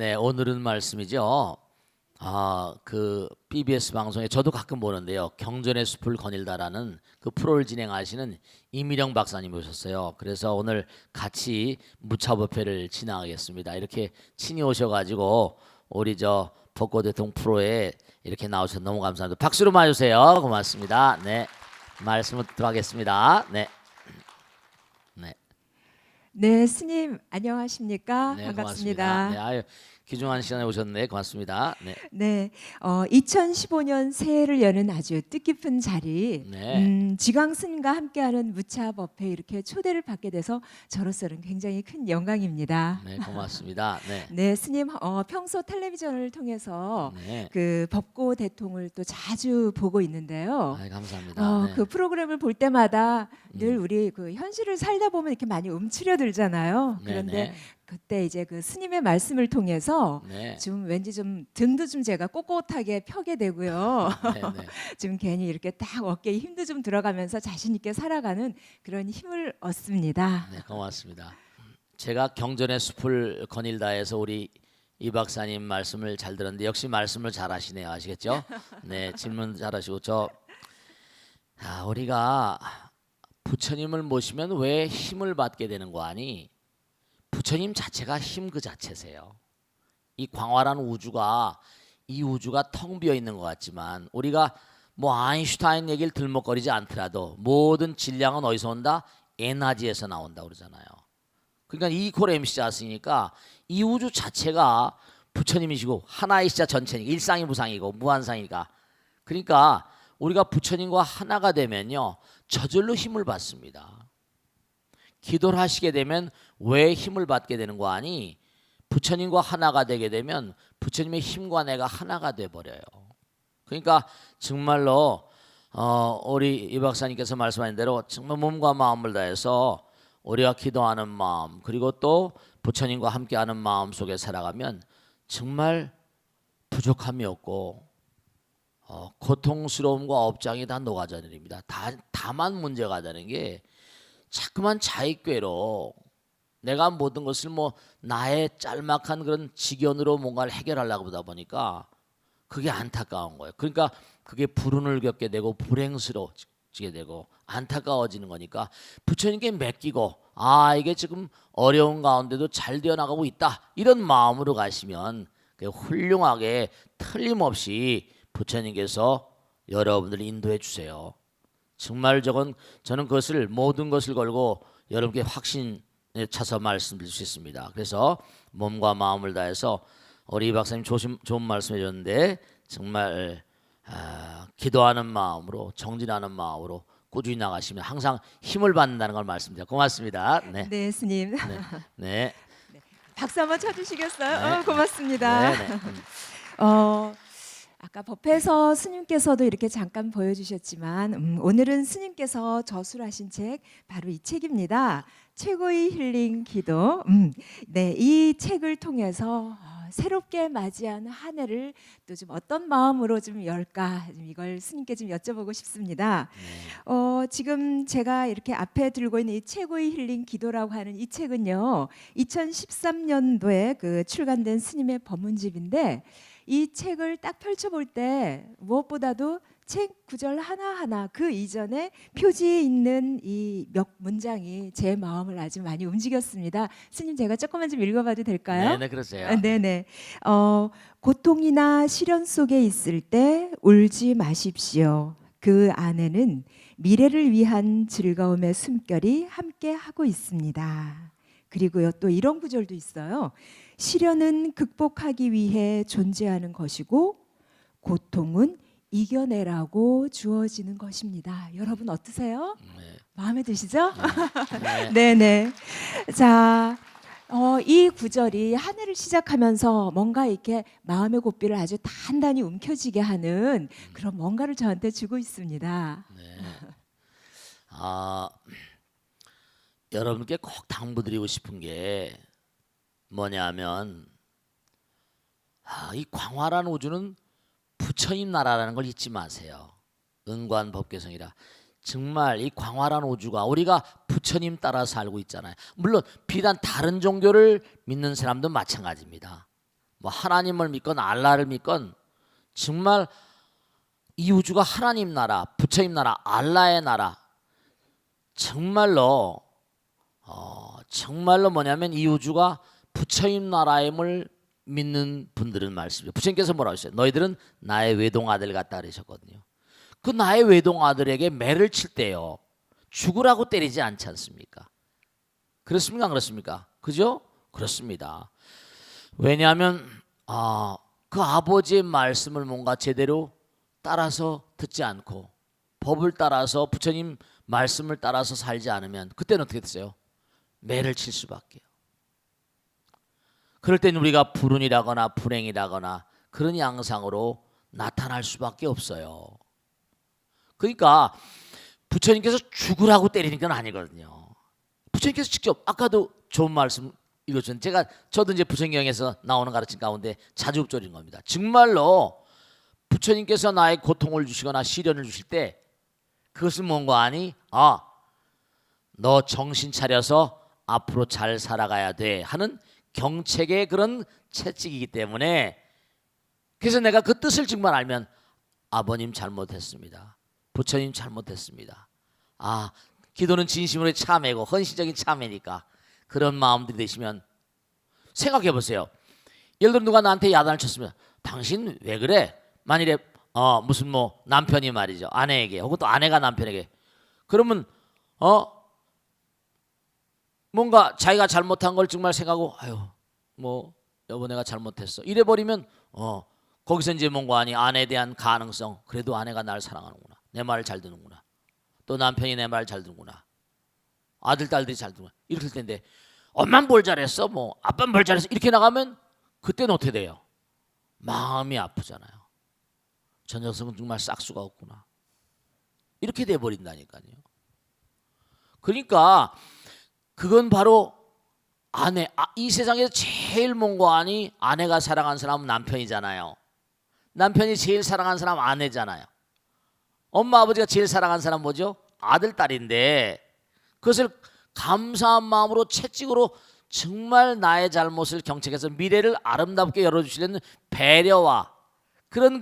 네, 오늘은 말씀이죠. 그 BBS 방송에 저도 가끔 보는데요. 경전의 숲을 거닐다라는 그 프로를 진행하시는 이미령 박사님 오셨어요. 그래서 오늘 같이 무차법회를 진행하겠습니다. 이렇게 친히 오셔가지고 우리 저 벚꽃 대통령 프로에 이렇게 나오셔서 너무 감사합니다. 박수로 맞으세요. 고맙습니다. 네, 말씀을 듣도록 하겠습니다. 네, 네, 네, 스님 안녕하십니까? 네, 반갑습니다. 고맙습니다. 네, 아유, 귀중한 시간에 오셨네. 고맙습니다. 네, 네, 2015년 새해를 여는 아주 뜻깊은 자리, 네. 지광 스님과 함께하는 무차법회 이렇게 초대를 받게 돼서 저로서는 굉장히 큰 영광입니다. 네, 고맙습니다. 네, 네, 스님 평소 텔레비전을 통해서 네. 그 법고 대통을 또 자주 보고 있는데요. 아, 감사합니다. 네. 그 프로그램을 볼 때마다 늘 우리 그 현실을 살다 보면 이렇게 많이 움츠려들잖아요. 그런데 네네. 그때 이제 그 스님의 말씀을 통해서 네. 좀 왠지 좀 등도 좀 제가 꼿꼿하게 펴게 되고요. 네네. 좀 괜히 이렇게 딱 어깨에 힘도 좀 들어가면서 자신 있게 살아가는 그런 힘을 얻습니다. 네, 고맙습니다. 제가 경전의 숲을 거닐다에서 우리 이 박사님 말씀을 잘 들었는데 역시 말씀을 잘하시네요. 아시겠죠? 네, 질문 잘하시고 우리가 부처님을 모시면 왜 힘을 받게 되는 거 아니? 부처님 자체가 힘 그 자체세요. 이 광활한 우주가 이 우주가 텅 비어 있는 것 같지만 우리가 뭐 아인슈타인 얘기를 들먹거리지 않더라도 모든 질량은 어디서 온다? 에너지에서 나온다 그러잖아요. 그러니까 E 이퀄 MC 자스니까 이 우주 자체가 부처님이시고 하나이시자 전체니까 일상이 무상이고 무한상이니까 그러니까 우리가 부처님과 하나가 되면요 저절로 힘을 받습니다. 기도를 하시게 되면 왜 힘을 받게 되는 거 아니? 부처님과 하나가 되게 되면 부처님의 힘과 내가 하나가 돼 버려요. 그러니까 정말로 우리 이 박사님께서 말씀하신 대로 정말 몸과 마음을 다해서 우리가 기도하는 마음 그리고 또 부처님과 함께하는 마음 속에 살아가면 정말 부족함이 없고 고통스러움과 업장이 다 녹아져 내립니다. 다만 문제가 되는 게 자꾸만 자익괴로 내가 모든 것을 뭐 나의 짤막한 그런 직연으로 뭔가를 해결하려고 보다 보니까 그게 안타까운 거예요. 그러니까 그게 불운을 겪게 되고 불행스러워지게 되고 안타까워지는 거니까 부처님께 맡기고 이게 지금 어려운 가운데도 잘 되어 나가고 있다 이런 마음으로 가시면 훌륭하게 틀림없이 부처님께서 여러분들을 인도해 주세요. 정말 저는 그것을 모든 것을 걸고 여러분께 확신에 차서 말씀드릴 수 있습니다. 그래서 몸과 마음을 다해서 우리 박사님 좋은 말씀해 줬는데 정말 기도하는 마음으로 정진하는 마음으로 꾸준히 나가시면 항상 힘을 받는다는 걸 말씀드립니다. 고맙습니다. 네, 네, 스님. 네, 네, 박수 한번 쳐주시겠어요? 네. 고맙습니다. 네, 네. 아까 법회에서 스님께서도 이렇게 잠깐 보여주셨지만 오늘은 스님께서 저술하신 책 바로 이 책입니다. 최고의 힐링 기도. 네, 이 책을 통해서 새롭게 맞이한 한 해를 또 좀 어떤 마음으로 좀 열까 좀 이걸 스님께 좀 여쭤보고 싶습니다. 지금 제가 이렇게 앞에 들고 있는 이 최고의 힐링 기도라고 하는 이 책은요 2013년도에 그 출간된 스님의 법문집인데 이 책을 딱 펼쳐볼 때 무엇보다도 책 구절 하나하나 그 이전에 표지에 있는 이 몇 문장이 제 마음을 아주 많이 움직였습니다. 스님 제가 조금만 좀 읽어봐도 될까요? 네, 네, 그러세요. 네네. 고통이나 시련 속에 있을 때 울지 마십시오. 그 안에는 미래를 위한 즐거움의 숨결이 함께 하고 있습니다. 그리고요 또 이런 구절도 있어요. 시련은 극복하기 위해 존재하는 것이고 고통은 이겨내라고 주어지는 것입니다. 여러분 어떠세요? 네, 마음에 드시죠? 네. 네네. 자, 이 구절이 한 해를 시작하면서 뭔가 이렇게 마음의 고삐를 아주 단단히 움켜쥐게 하는 그런 뭔가를 저한테 주고 있습니다. 네. 여러분께 꼭 당부드리고 싶은 게 뭐냐면 이 광활한 우주는 부처님 나라라는 걸 잊지 마세요. 은관법계성이라 정말 이 광활한 우주가 우리가 부처님 따라 살고 있잖아요. 물론 비단 다른 종교를 믿는 사람도 마찬가지입니다. 뭐 하나님을 믿건 알라를 믿건 정말 이 우주가 하나님 나라, 부처님 나라, 알라의 나라 정말로 정말로 뭐냐면 이 우주가 부처님 나라임을 믿는 분들은 말씀이죠. 부처님께서 뭐라고 했어요? 너희들은 나의 외동 아들 같다 그러셨거든요. 그 나의 외동 아들에게 매를 칠 때요 죽으라고 때리지 않지 않습니까? 그렇습니까? 안 그렇습니까? 그죠? 그렇습니다. 왜냐하면 그 아버지의 말씀을 뭔가 제대로 따라서 듣지 않고 법을 따라서 부처님 말씀을 따라서 살지 않으면 그때는 어떻게 됐어요? 매를 칠 수밖에요. 그럴 때는 우리가 불운이라거나 불행이라거나 그런 양상으로 나타날 수밖에 없어요. 그러니까 부처님께서 죽으라고 때리는 건 아니거든요. 부처님께서 직접 아까도 좋은 말씀 읽어주셨는데 저도 이제 부처경에서 나오는 가르침 가운데 자주 읊조리는 겁니다. 정말로 부처님께서 나의 고통을 주시거나 시련을 주실 때 그것은 뭔가 아니 너 정신 차려서 앞으로 잘 살아가야 돼 하는 경책의 그런 채찍이기 때문에 그래서 내가 그 뜻을 정말 알면 아버님 잘못했습니다. 부처님 잘못했습니다. 기도는 진심으로 참회고 헌신적인 참회니까 그런 마음들이 되시면 생각해 보세요. 예를 들어 누가 나한테 야단을 쳤으면 당신 왜 그래? 만일에 무슨 뭐 남편이 말이죠. 아내에게 혹은 또 아내가 남편에게 그러면 뭔가 자기가 잘못한 걸 정말 생각하고 아유 뭐 여보 내가 잘못했어 이래 버리면 거기서 이제 뭔가 아니 아내에 대한 가능성 그래도 아내가 날 사랑하는구나 내 말을 잘 듣는구나 또 남편이 내 말을 잘 듣는구나 아들 딸들이 잘 듣는구나 이럴 텐데 엄만 뭘 잘했어 뭐 아빠는 뭘 잘했어 이렇게 나가면 그때는 어떻게 돼요? 마음이 아프잖아요. 저 녀석은 정말 싹수가 없구나 이렇게 돼버린다니까요. 그러니까 그건 바로 아내 이 세상에서 제일 뭔가 아니 아내가 사랑하는 사람은 남편이잖아요. 남편이 제일 사랑하는 사람은 아내잖아요. 엄마 아버지가 제일 사랑하는 사람 뭐죠? 아들 딸인데 그것을 감사한 마음으로 채찍으로 정말 나의 잘못을 경책해서 미래를 아름답게 열어주시려는 배려와 그런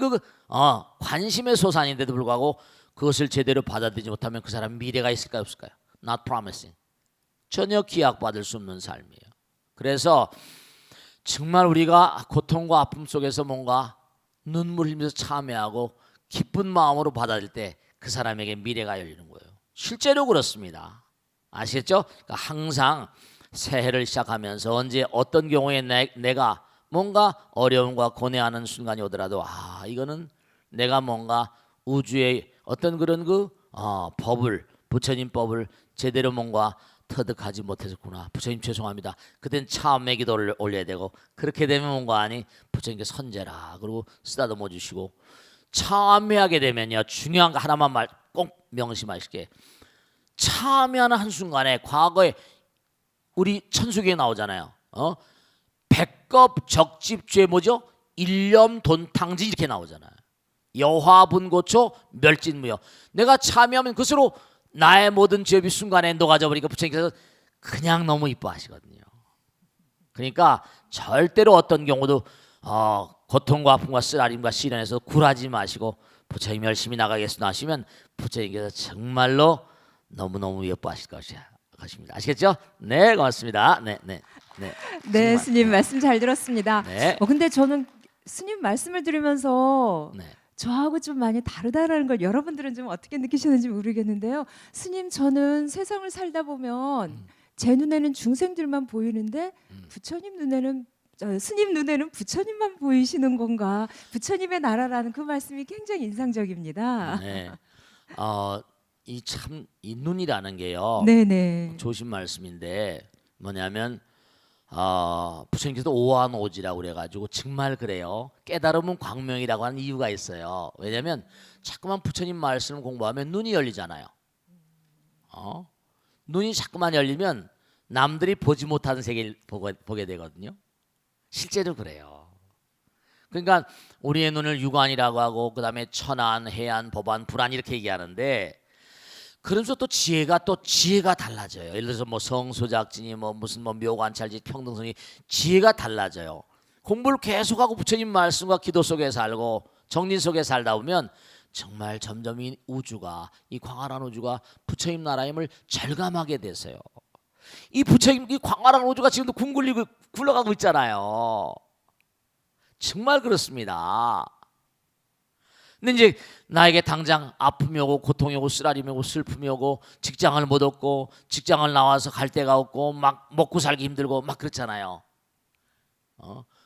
관심의 소산인데도 불구하고 그것을 제대로 받아들이지 못하면 그 사람 미래가 있을까요 없을까요? Not promising. 전혀 기약받을 수 없는 삶이에요. 그래서 정말 우리가 고통과 아픔 속에서 뭔가 눈물 흘리면서 참회하고 기쁜 마음으로 받아들일 때 그 사람에게 미래가 열리는 거예요. 실제로 그렇습니다. 아시겠죠? 그러니까 항상 새해를 시작하면서 언제 어떤 경우에 내가 뭔가 어려움과 고뇌하는 순간이 오더라도 이거는 내가 뭔가 우주의 어떤 그런 법을 부처님 법을 제대로 뭔가 터득하지 못했구나. 부처님 죄송합니다. 그땐 참회 기도를 올려야 되고 그렇게 되면 뭔가 아니 부처님께 선제라 그리고 쓰다듬어 주시고 참회하게 되면요 중요한 거 하나만 꼭 명심하실게. 참회하는 한순간에 과거에 우리 천수기에 나오잖아요. 백겁 적집죄 뭐죠? 일념 돈탕진 이렇게 나오잖아요. 여화분고초 멸진무효. 내가 참여하면 그것으로 나의 모든 죄업이 순간에 녹아져 버리니까 부처님께서 그냥 너무 이뻐하시거든요. 그러니까 절대로 어떤 경우도 고통과 아픔과 쓰라림과 시련에서 굴하지 마시고 부처님 열심히 나가겠습니다 하시면 부처님께서 정말로 너무너무 예뻐하실 것입니다. 아시겠죠? 네, 고맙습니다. 네. 네, 스님 말씀 잘 들었습니다. 네. 근데 저는 스님 말씀을 들으면서 네. 저하고 좀 많이 다르다라는 걸 여러분들은 좀 어떻게 느끼시는지 모르겠는데요. 스님 저는 세상을 살다 보면 제 눈에는 중생들만 보이는데 부처님 눈에는 스님 눈에는 부처님만 보이시는 건가? 부처님의 나라라는 그 말씀이 굉장히 인상적입니다. 네. 이 눈이라는 게요. 네네. 조심 말씀인데 뭐냐면 부처님께서 오한오지라고 그래가지고 정말 그래요. 깨달음은 광명이라고 하는 이유가 있어요. 왜냐하면 자꾸만 부처님 말씀을 공부하면 눈이 열리잖아요. 눈이 자꾸만 열리면 남들이 보지 못하는 세계를 보게 되거든요. 실제로 그래요. 그러니까 우리의 눈을 유관이라고 하고 그 다음에 천안, 해안, 법안, 불안 이렇게 얘기하는데 그러면서 또 지혜가 달라져요. 예를 들어서 뭐 성소작진이 뭐 무슨 뭐 묘관찰지 평등성이 지혜가 달라져요. 공부를 계속하고 부처님 말씀과 기도 속에 살고 정진 속에 살다 보면 정말 점점 이 우주가, 이 광활한 우주가 부처님 나라임을 절감하게 되세요. 이 부처님, 이 광활한 우주가 지금도 굴리고 굴러가고 있잖아요. 정말 그렇습니다. 근데 이제 나에게 당장 아픔이 오고 고통이 오고 쓰라림이 오고 슬픔이 오고 직장을 못 얻고 직장을 나와서 갈 데가 없고 막 먹고 살기 힘들고 막 그렇잖아요.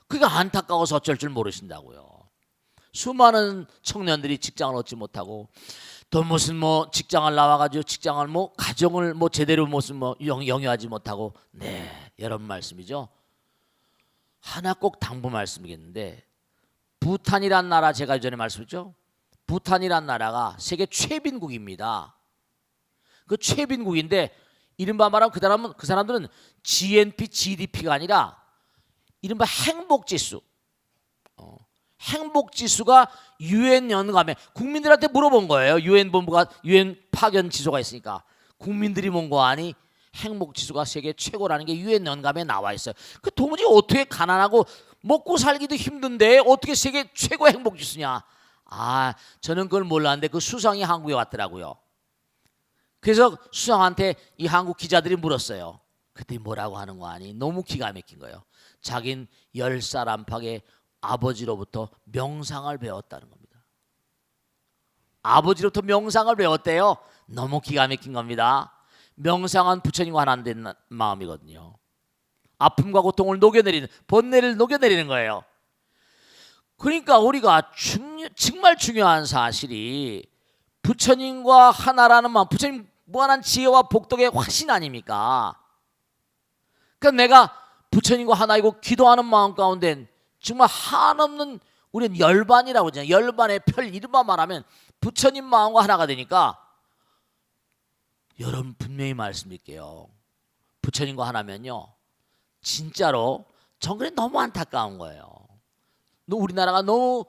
그게 안타까워서 어쩔 줄 모르신다고요. 수많은 청년들이 직장을 얻지 못하고 또 무슨 뭐 직장을 나와가지고 직장을 뭐 가정을 뭐 제대로 무슨 뭐 영위하지 못하고 네 여러분 말씀이죠. 하나 꼭 당부 말씀이겠는데 부탄이란 나라 제가 전에 말씀했죠. 부탄이란 나라가 세계 최빈국입니다. 그 최빈국인데 이른바 말하면 그 사람들은 GNP, GDP가 아니라 이른바 행복지수. 행복지수가 UN 연감에 국민들한테 물어본 거예요. UN 본부가 UN 파견 지소가 있으니까 국민들이 본 거 아니 행복지수가 세계 최고라는 게 UN 연감에 나와 있어요. 그 도무지 어떻게 가난하고 먹고 살기도 힘든데 어떻게 세계 최고 행복지수냐? 저는 그걸 몰랐는데 그 수상이 한국에 왔더라고요. 그래서 수상한테 이 한국 기자들이 물었어요. 그때 뭐라고 하는 거 아니? 너무 기가 막힌 거예요. 자긴 10살 안팎의 아버지로부터 명상을 배웠다는 겁니다. 아버지로부터 명상을 배웠대요. 너무 기가 막힌 겁니다. 명상은 부처님과 하나 된 마음이거든요. 아픔과 고통을 녹여내리는, 번뇌를 녹여내리는 거예요. 그러니까 우리가 정말 중요한 사실이 부처님과 하나라는 마음, 부처님 무한한 지혜와 복덕의 화신 아닙니까? 그러니까 내가 부처님과 하나이고 기도하는 마음 가운데 정말 한없는 우리는 열반이라고 하잖아요. 열반의 펼 이른바 말하면 부처님 마음과 하나가 되니까 여러분 분명히 말씀드릴게요. 부처님과 하나면요 진짜로 정글에 너무 안타까운 거예요. 우리나라가 너무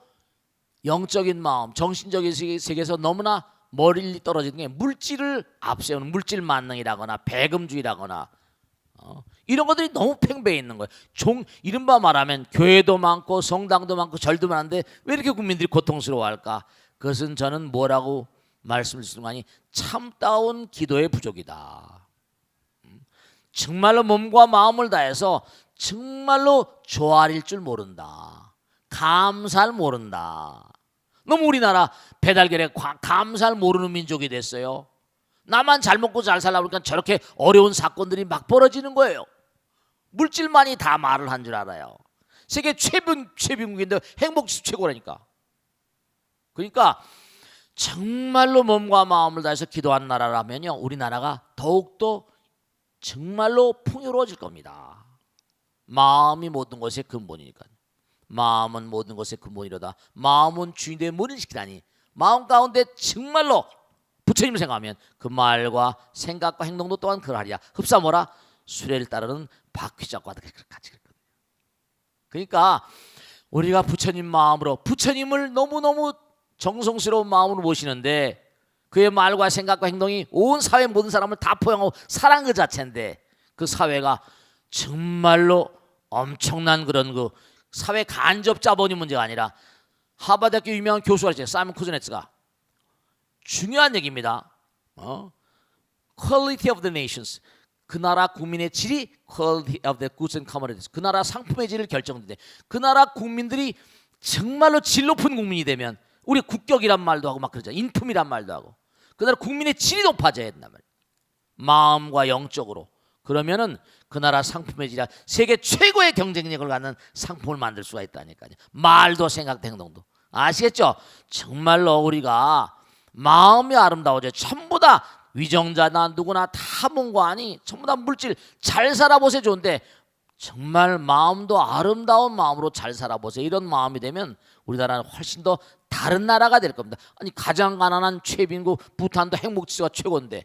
영적인 마음, 정신적인 세계에서 너무나 멀리 떨어지는 게 물질을 앞세우는 물질 만능이라거나 배금주의라거나 이런 것들이 너무 팽배해 있는 거예요. 이른바 말하면 교회도 많고 성당도 많고 절도 많은데 왜 이렇게 국민들이 고통스러워할까? 그것은 저는 뭐라고 말씀을 드리는 거 아니 참다운 기도의 부족이다. 정말로 몸과 마음을 다해서 정말로 조아릴 줄 모른다. 감사를 모른다. 너무 우리나라 배달결에 감사를 모르는 민족이 됐어요. 나만 잘 먹고 잘 살다 보니까 저렇게 어려운 사건들이 막 벌어지는 거예요. 물질만이 다 말을 한 줄 알아요. 세계 최빈국인데 행복지수 최고라니까. 그러니까 정말로 몸과 마음을 다해서 기도한 나라라면요 우리나라가 더욱더 정말로 풍요로워질 겁니다. 마음이 모든 것의 근본이니까요. 마음은 모든 것의 근본이로다. 마음은 주인의 머리를 시키다니. 마음 가운데 정말로 부처님을 생각하면 그 말과 생각과 행동도 또한 그러하리라. 흡사 뭐라? 수레를 따르는 바퀴짝과 같이 그랬거든요. 그러니까 우리가 부처님 마음으로 부처님을 너무너무 정성스러운 마음으로 모시는데 그의 말과 생각과 행동이 온 사회 모든 사람을 다 포용하고 사랑 그 자체인데 그 사회가 정말로 엄청난 그런 그 사회 간접 자본이 문제가 아니라 하버드대학교 유명한 교수가 있어요. 사이먼 쿠즈네츠가 중요한 얘기입니다. Quality of the nations. 그 나라 국민의 질이 Quality of the goods and commodities. 그 나라 상품의 질을 결정되는데 그 나라 국민들이 정말로 질 높은 국민이 되면 우리 국격이란 말도 하고 막 그러잖아요. 인품이란 말도 하고 그 나라 국민의 질이 높아져야 된단 말이에요. 마음과 영적으로. 그러면은 그 나라 상품의 질이 세계 최고의 경쟁력을 갖는 상품을 만들 수가 있다니까요. 말도 생각도 행동도. 아시겠죠? 정말로 우리가 마음이 아름다워져. 전부 다 위정자나 누구나 다 뭔가 아니 전부 다 물질 잘 살아보세요 좋은데 정말 마음도 아름다운 마음으로 잘 살아보세요. 이런 마음이 되면 우리나라는 훨씬 더 다른 나라가 될 겁니다. 아니 가장 가난한 최빈국 부탄도 행복지수가 최고인데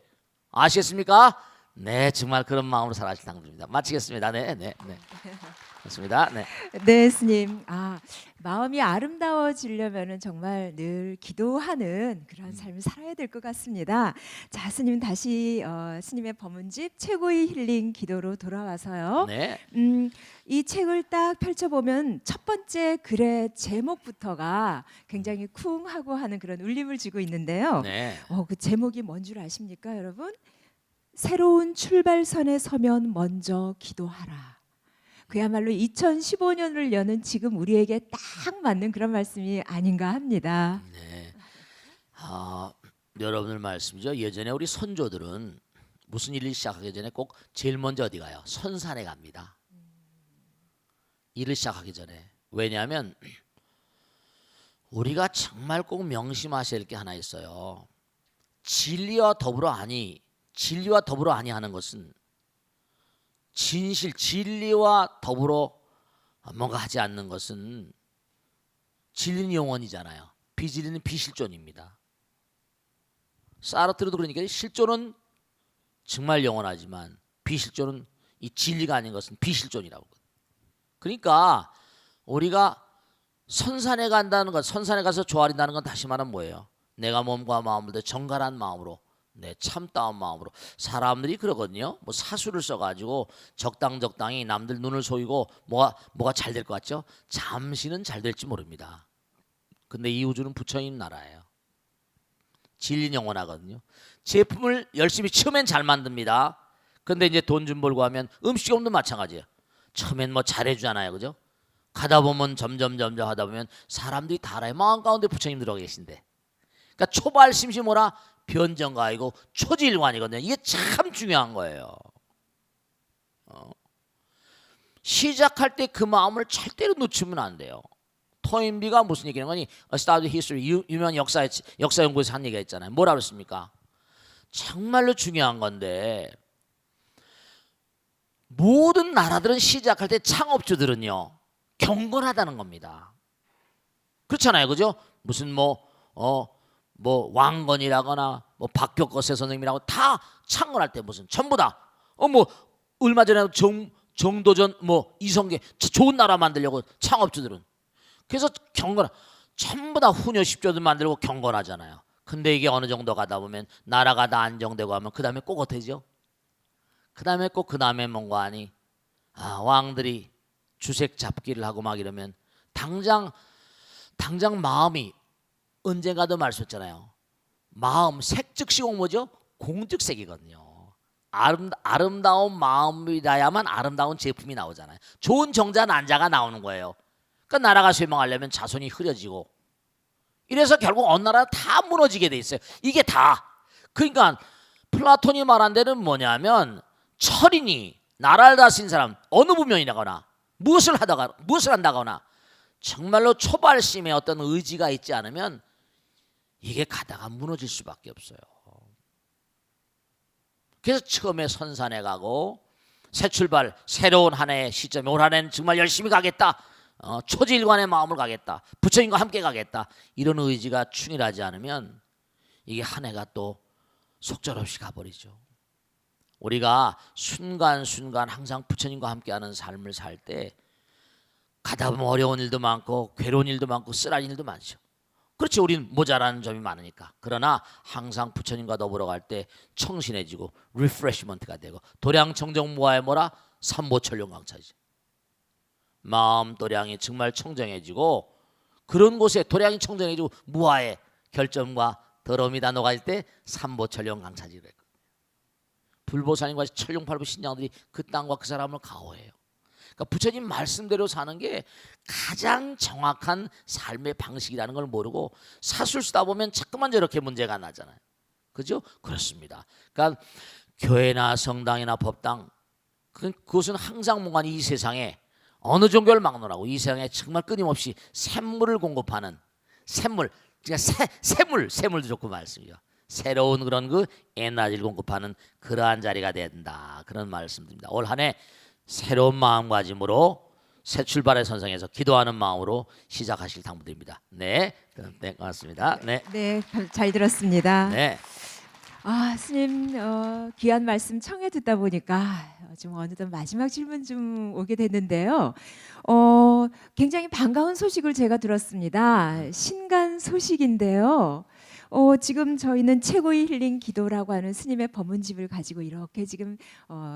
아시겠습니까? 네, 정말 그런 마음으로 살아가실 당부입니다. 마치겠습니다. 네, 네, 네. 좋습니다. 네. 네, 스님. 마음이 아름다워지려면은 정말 늘 기도하는 그런 삶을 살아야 될 것 같습니다. 자, 스님 다시 스님의 법문집 최고의 힐링 기도로 돌아와서요. 네. 이 책을 딱 펼쳐보면 첫 번째 글의 제목부터가 굉장히 쿵하고 하는 그런 울림을 주고 있는데요. 네. 그 제목이 뭔 줄 아십니까, 여러분? 새로운 출발선에 서면 먼저 기도하라. 그야말로 2015년을 여는 지금 우리에게 딱 맞는 그런 말씀이 아닌가 합니다. 네. 여러분들 말씀이죠. 예전에 우리 선조들은 무슨 일을 시작하기 전에 꼭 제일 먼저 어디 가요? 선산에 갑니다. 일을 시작하기 전에. 왜냐하면 우리가 정말 꼭 명심하셔야 할 게 하나 있어요. 진리와 더불어 아니 하는 것은 진실, 진리와 더불어 뭔가 하지 않는 것은 진리는 영원이잖아요. 비진리는 비실존입니다. 사르트르도 그러니까 실존은 정말 영원하지만 비실존은 이 진리가 아닌 것은 비실존이라고. 그러니까 우리가 선산에 간다는 것, 선산에 가서 조아린다는 건 다시 말하면 뭐예요? 내가 몸과 마음을 정갈한 마음으로, 참다운 마음으로. 사람들이 그러거든요. 뭐 사수를 써가지고 적당히 남들 눈을 속이고 뭐가 잘 될 것 같죠? 잠시는 잘 될지 모릅니다. 근데 이 우주는 부처님 나라예요. 진리는 영원하거든요. 제품을 열심히 처음엔 잘 만듭니다. 근데 이제 돈 좀 벌고 하면 음식점도 마찬가지예요. 처음엔 뭐 잘해주잖아요, 그죠? 가다 보면 점점 하다 보면 사람들이 다 알아요. 마음 가운데 부처님 들어가 계신데. 그러니까 초발심시 뭐라 변정가이고 초지일관이거든요. 이게 참 중요한 거예요. 시작할 때 그 마음을 절대로 놓치면 안 돼요. 토인비가 무슨 얘기하는 거니? A Study History, 유명한 역사 연구에서 한 얘기가 있잖아요. 뭐라 그랬습니까? 정말로 중요한 건데 모든 나라들은 시작할 때 창업주들은요 경건하다는 겁니다. 그렇잖아요, 그죠? 무슨 뭐 왕건이라거나 뭐 박격거세 선생님이라고 다 창건할 때 무슨 전부 다 뭐 얼마 전에 정도전 뭐 이성계 좋은 나라 만들려고 창업주들은 그래서 전부 다 후녀 십조들 만들고 경건하잖아요. 근데 이게 어느 정도 가다 보면 나라가 다 안정되고 하면 그 다음에 꼭 어때죠? 그 다음에 뭔가 하니 왕들이 주색 잡기를 하고 막 이러면 당장 마음이 언젠가도 말씀했잖아요. 마음 색즉시공 뭐죠? 공즉색이거든요. 아름다운 마음이라야만 아름다운 제품이 나오잖아요. 좋은 정자 난자가 나오는 거예요. 그러니까 나라가 쇠망하려면 자손이 흐려지고 이래서 결국 어느 나라 다 무너지게 돼 있어요. 이게 다. 그러니까 플라톤이 말한 데는 뭐냐면 철인이 나라를 다스린 사람 어느 부면이라거나 무엇을 한다거나 정말로 초발심에 어떤 의지가 있지 않으면 이게 가다가 무너질 수밖에 없어요. 그래서 처음에 선산에 가고 새 출발, 새로운 한 해의 시점에 올 한 해는 정말 열심히 가겠다. 초지일관의 마음을 가겠다. 부처님과 함께 가겠다. 이런 의지가 충실하지 않으면 이게 한 해가 또 속절없이 가버리죠. 우리가 순간순간 항상 부처님과 함께하는 삶을 살 때 가다 보면 어려운 일도 많고 괴로운 일도 많고 쓰라린 일도 많죠. 그렇지, 우리는 모자라는 점이 많으니까. 그러나 항상 부처님과 더불어 갈 때 청신해지고 리프레시먼트가 되고 도량청정무화의 뭐라? 삼보철룡강차지. 마음 도량이 정말 청정해지고 그런 곳에 도량이 청정해지고 무화의 결점과 더러움이 다 녹아질 때 삼보철룡강차지를 했거든요. 불보살님과 철룡팔부 신장들이 그 땅과 그 사람을 가호해요. 그러니까 부처님 말씀대로 사는 게 가장 정확한 삶의 방식이라는 걸 모르고 사술 쓰다 보면 자꾸만 저렇게 문제가 나잖아요. 그죠? 그렇습니다. 그러니까 교회나 성당이나 법당 그것은 항상 뭔가 이 세상에 어느 종교를 막론하고 이 세상에 정말 끊임없이 샘물을 공급하는 샘물, 그러니까 샘물도 좋고 말씀이죠. 새로운 그런 그 에너지를 공급하는 그러한 자리가 된다. 그런 말씀드립니다. 올 한 해 새로운 마음가짐으로 새 출발의 선상에서 기도하는 마음으로 시작하실 당부드립니다. 네, 고맙습니다. 네, 네, 잘 들었습니다. 네. 스님 귀한 말씀 청해 듣다 보니까 좀 어느덧 마지막 질문 좀 오게 됐는데요. 굉장히 반가운 소식을 제가 들었습니다. 신간 소식인데요. 지금 저희는 최고의 힐링 기도라고 하는 스님의 법문집을 가지고 이렇게 지금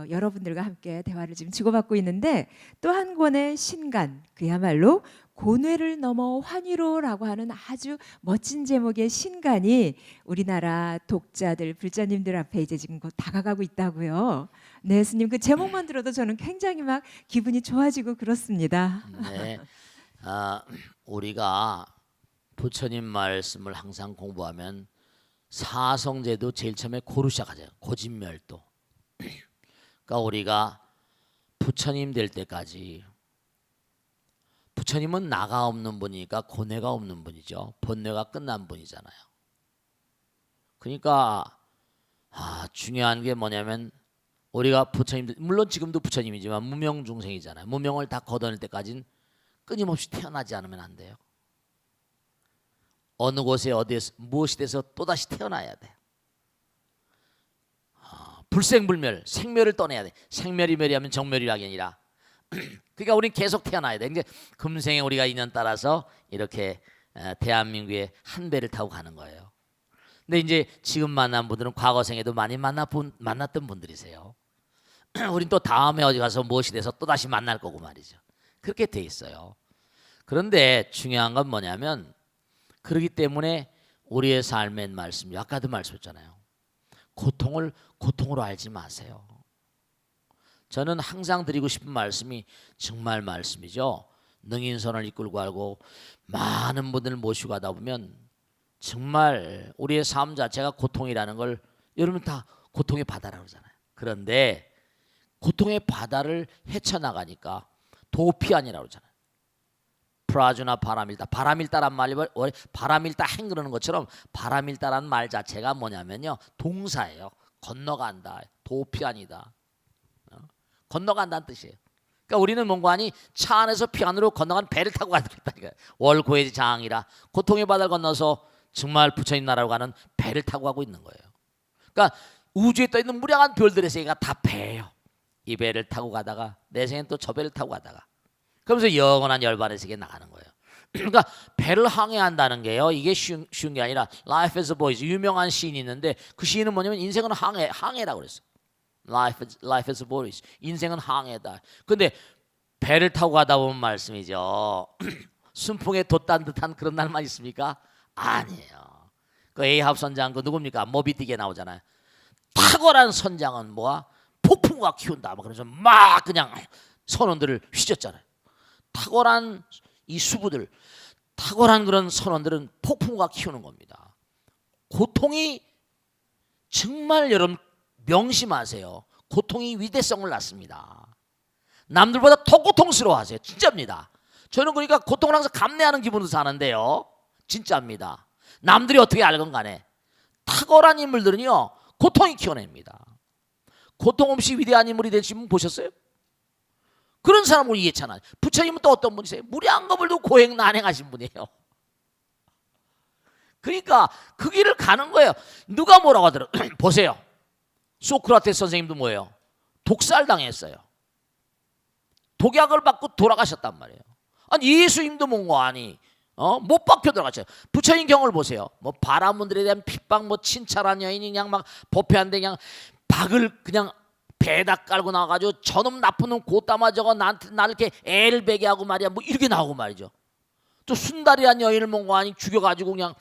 여러분들과 함께 대화를 지금 주고받고 있는데 또 한 권의 신간, 그야말로 고뇌를 넘어 환희로라고 하는 아주 멋진 제목의 신간이 우리나라 독자들, 불자님들 앞에 이제 지금 곧 다가가고 있다고요. 네, 스님 그 제목만 들어도 저는 굉장히 막 기분이 좋아지고 그렇습니다. 네, 우리가 부처님 말씀을 항상 공부하면 사성제도 제일 처음에 고루 시작하잖아요. 고진멸도. 그러니까 우리가 부처님 될 때까지, 부처님은 나가 없는 분이니까 고뇌가 없는 분이죠. 번뇌가 끝난 분이잖아요. 그러니까 중요한 게 뭐냐면 우리가 부처님들, 물론 지금도 부처님이지만 무명 중생이잖아요. 무명을 다 걷어낼 때까지는 끊임없이 태어나지 않으면 안 돼요. 어느 곳에 어디에서 무엇이 돼서 또다시 태어나야 돼요. 불생불멸, 생멸을 떠내야 돼. 생멸이 멸이하면 정멸이라기 아니라 그러니까 우리는 계속 태어나야 돼. 이제 금생에 우리가 인연 따라서 이렇게 대한민국의 한 배를 타고 가는 거예요. 근데 이제 지금 만난 분들은 과거생에도 많이 만났던 분들이세요. 우린 또 다음에 어디 가서 무엇이 돼서 또다시 만날 거고 말이죠. 그렇게 돼 있어요. 그런데 중요한 건 뭐냐면 그렇기 때문에 우리의 삶의 말씀, 아까도 말씀했잖아요. 고통을 고통으로 알지 마세요. 저는 항상 드리고 싶은 말씀이 정말 말씀이죠. 능인선을 이끌고 가고 많은 분들을 모시고 가다 보면 정말 우리의 삶 자체가 고통이라는 걸 여러분 다 고통의 바다라고 그러잖아요. 그런데 고통의 바다를 헤쳐나가니까 도피아니라고 그러잖아요. 프라주나 바람일다. 바람일다란 말이 바람일다 행 그러는 것처럼 바람일다라는 말 자체가 뭐냐면요. 동사예요. 건너간다. 도피아니다. 건너간다는 뜻이에요. 그러니까 우리는 뭔가니 차 안에서 피 안으로 건너간 배를 타고 가겠다니까요. 월고의 장이라 고통의 바다를 건너서 정말 부처님 나라로 가는 배를 타고 가고 있는 거예요. 그러니까 우주에 떠 있는 무량한 별들의 세계가 다 배예요. 이 배를 타고 가다가 내 생엔 또 저 배를 타고 가다가 그러면서 영원한 열반의 세계에 나가는 거예요. 그러니까 배를 항해한다는 게요. 이게 쉬운 게 아니라 Life as a Voyage 유명한 시인이 있는데 그 시인은 뭐냐면 인생은 항해라고 그랬어요. Life as a Voyage 인생은 항해다. 근데 배를 타고 가다 보면 말씀이죠. 순풍에 돛단 듯한 그런 날만 있습니까? 아니에요. 그 에이합 선장 그 누굽니까? 모비딕에 나오잖아요. 탁월한 선장은 뭐야? 폭풍과 키운다. 그래서 막 그냥 선원들을 휘젓잖아요. 탁월한 이 수부들, 탁월한 그런 선원들은 폭풍과 키우는 겁니다. 고통이 정말 여러분 명심하세요. 고통이 위대성을 낳습니다. 남들보다 더 고통스러워하세요. 진짜입니다. 저는 그러니까 고통을 항상 감내하는 기분으로 사는데요. 진짜입니다. 남들이 어떻게 알건 간에 탁월한 인물들은요. 고통이 키워냅니다. 고통 없이 위대한 인물이 되신 분 보셨어요? 그런 사람을 이해잖아요. 부처님은 또 어떤 분이세요? 무량겁을 도 고행 난행하신 분이에요. 그러니까 그 길을 가는 거예요. 누가 뭐라고 하더라. 보세요. 소크라테스 선생님도 뭐예요? 독살당했어요. 독약을 받고 돌아가셨단 말이에요. 아니 예수님도 뭔가 아니 못 박혀 들어갔어요. 부처님 경을 보세요. 뭐 바라문들에 대한 핍박, 뭐 친찰한 여인이 그냥 막 법회한데 그냥 박을 그냥 배에다 깔고 나와가지고 저놈 나쁜 놈 곧담아 저거 나를 이렇게 애를 베게 하고 말이야 뭐 이렇게 나오고 말이죠. 또 순다리한 여인을 뭔가 아니 죽여가지고 그냥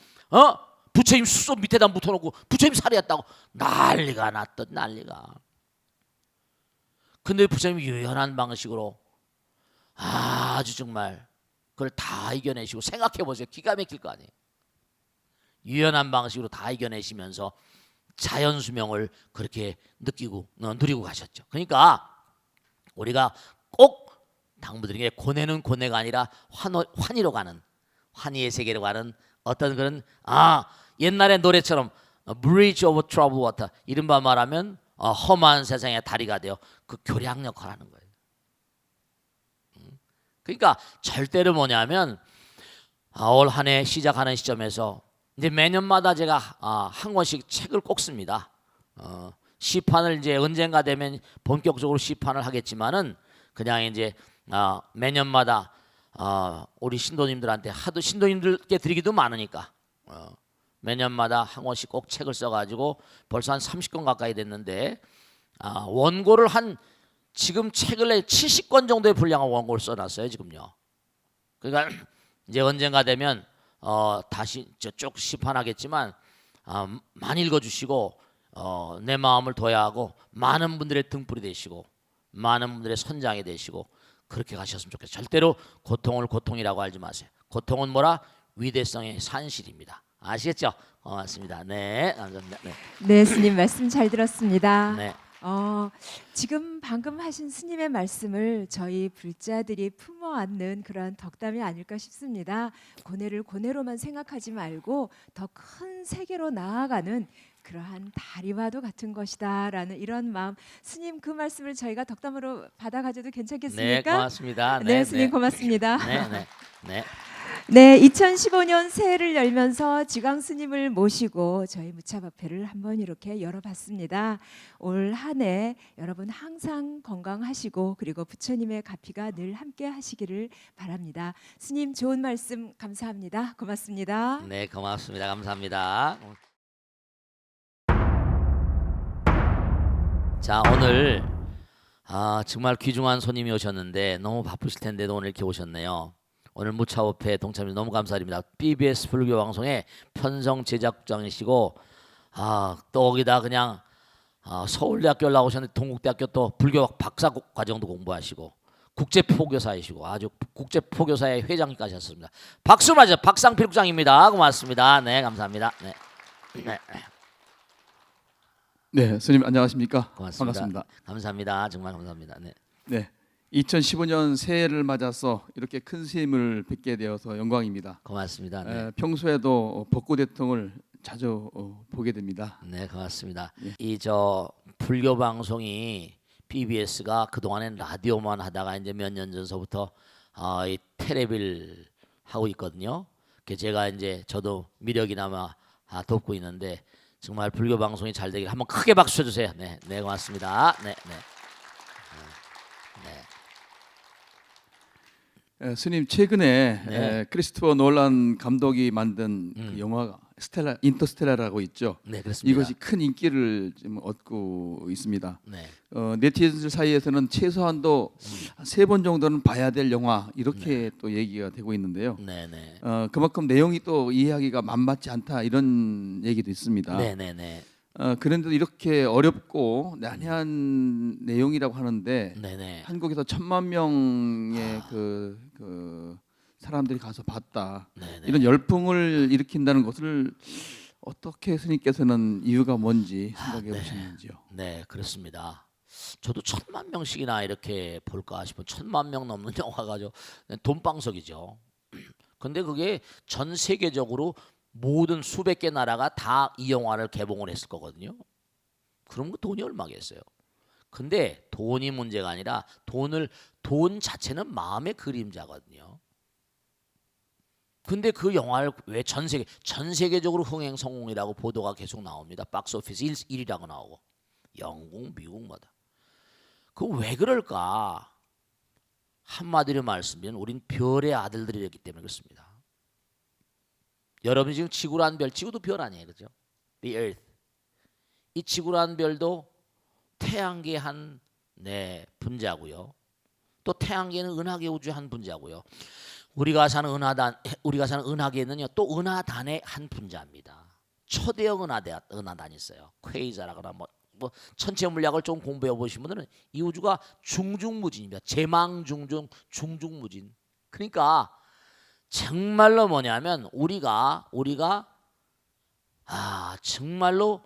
부처님 수소 밑에다 묻어놓고 부처님 살해했다고 난리가 났던 난리가. 근데 부처님이 유연한 방식으로 아주 정말 그걸 다 이겨내시고 생각해보세요. 기가 막힐 거 아니에요. 유연한 방식으로 다 이겨내시면서 자연수명을 그렇게 누리고 가셨죠. 그러니까 우리가 꼭 당부드리는 게 고뇌는 고뇌가 아니라 환희로 가는 환희의 세계로 가는 어떤 그런 옛날의 노래처럼 Bridge over Troubled Water 이른바 말하면 험한 세상의 다리가 되어 그 교량 역할을 하는 거예요. 그러니까 절대로 뭐냐면 올 한 해 시작하는 시점에서 이제 매년마다 제가 한 권씩 책을 꼭 씁니다. 시판을 이제 언젠가 되면 본격적으로 시판을 하겠지만은 그냥 이제 매년마다 우리 신도님들한테 하도 신도님들께 드리기도 많으니까 매년마다 한 권씩 꼭 책을 써가지고 벌써 한 30권 가까이 됐는데 원고를 지금 책을 내 70권 정도의 분량의 원고를 써놨어요 지금요. 그러니까 이제 언젠가 되면 다시 쭉 시판하겠지만 많이 읽어주시고 내 마음을 둬야 하고 많은 분들의 등불이 되시고 많은 분들의 선장이 되시고 그렇게 가셨으면 좋겠어요. 절대로 고통을 고통이라고 알지 마세요. 고통은 뭐라? 위대성의 산실입니다. 아시겠죠? 고맙습니다. 네, 감사합니다. 네. 네, 스님 말씀 잘 들었습니다. 네. 지금 방금 하신 스님의 말씀을 저희 불자들이 품어 안는 그러한 덕담이 아닐까 싶습니다. 고뇌를 고뇌로만 생각하지 말고 더 큰 세계로 나아가는 그러한 다리와도 같은 것이다라는 이런 마음. 스님 그 말씀을 저희가 덕담으로 받아 가져도 네, 괜찮겠습니까? 고맙습니다. 네, 스님 고맙습니다. 네, 네, 네. 네, 2015년 새해를 열면서 지광 스님을 모시고 저희 무차법회를 한번 이렇게 열어봤습니다. 올 한 해 여러분 항상 건강하시고 그리고 부처님의 가피가 늘 함께 하시기를 바랍니다. 스님 좋은 말씀 감사합니다. 고맙습니다. 네, 고맙습니다. 감사합니다. 자, 오늘 정말 귀중한 손님이 오셨는데 너무 바쁘실 텐데도 오늘 이렇게 오셨네요. 오늘 무차법회 동참해 너무 감사드립니다. BBS 불교 방송의 편성 제작국장이시고 또 거기다 그냥 서울대학교 나오셨는데 동국대학교 또 불교 박사 과정도 공부하시고 국제포교사이시고 아주 국제포교사의 회장님까지 하셨습니다. 박수 맞아 박상필 국장입니다. 고맙습니다. 네, 감사합니다. 네. 네. 네, 스님 안녕하십니까? 고맙습니다. 반갑습니다. 감사합니다. 정말 감사합니다. 네. 네, 2015년 새해를 맞아서 이렇게 큰 스님을 뵙게 되어서 영광입니다. 고맙습니다. 네. 평소에도 벚꽃 대통을 자주 보게 됩니다. 네, 고맙습니다. 예. 이 불교 방송이 BBS가 그동안엔 라디오만 하다가 이제 몇 년 전서부터 이 테레비를 하고 있거든요. 제가 이제 저도 미력이나마 돕고 있는데 정말 불교 방송이 잘 되길 한번 크게 박수 쳐주세요. 네, 네, 고맙습니다. 네, 네. 스님 최근에 네. 크리스토퍼 놀란 감독이 만든 그 영화가 인터스텔라라고 있죠. 네, 그렇습니다. 이것이 큰 인기를 지금 얻고 있습니다. 네, 네티즌들 사이에서는 최소한도 3번 정도는 봐야 될 영화 이렇게 또 얘기가 되고 있는데요. 네, 네, 그만큼 내용이 또 이해하기가 만만치 않다 이런 얘기도 있습니다. 네, 네, 네, 그런데도 이렇게 어렵고 난해한 내용이라고 하는데 네, 네. 한국에서 1,000만 명의 그 사람들이 가서 봤다. 네, 네. 이런 열풍을 일으킨다는 것을 어떻게 스님께서는 이유가 뭔지 생각해 네. 보셨는지요? 네, 그렇습니다. 저도 1,000만 명씩이나 이렇게 볼까 싶은 1,000만 명 넘는 영화가 돈방석이죠. 근데 그게 전 세계적으로 모든 수백 개 나라가 다 이 영화를 개봉을 했을 거거든요. 그럼 그 돈이 얼마겠어요? 근데 돈이 문제가 아니라 돈 자체는 마음의 그림자거든요. 근데 그 영화를 왜 전 세계적으로 흥행 성공이라고 보도가 계속 나옵니다. 박스오피스 1위라고 나오고 영국, 미국마다. 그 왜 그럴까? 한마디로 말씀드리면 우린 별의 아들들이었기 때문에 그렇습니다. 여러분이 지금 지구라는 별, 지구도 별 아니에요, 그렇죠? The Earth. 이 지구라는 별도 태양계 한 분자고요. 또 태양계는 은하계 우주의 한 분자고요. 우리가 사는 은하계는요 또 은하단의 한 분자입니다. 초대형 은하단이 있어요. 퀘이자라거나 뭐 천체 물리학을 좀 공부해 보신 분들은 이 우주가 중중무진입니다. 제망중중 중중무진. 그러니까 정말로 뭐냐면 우리가 정말로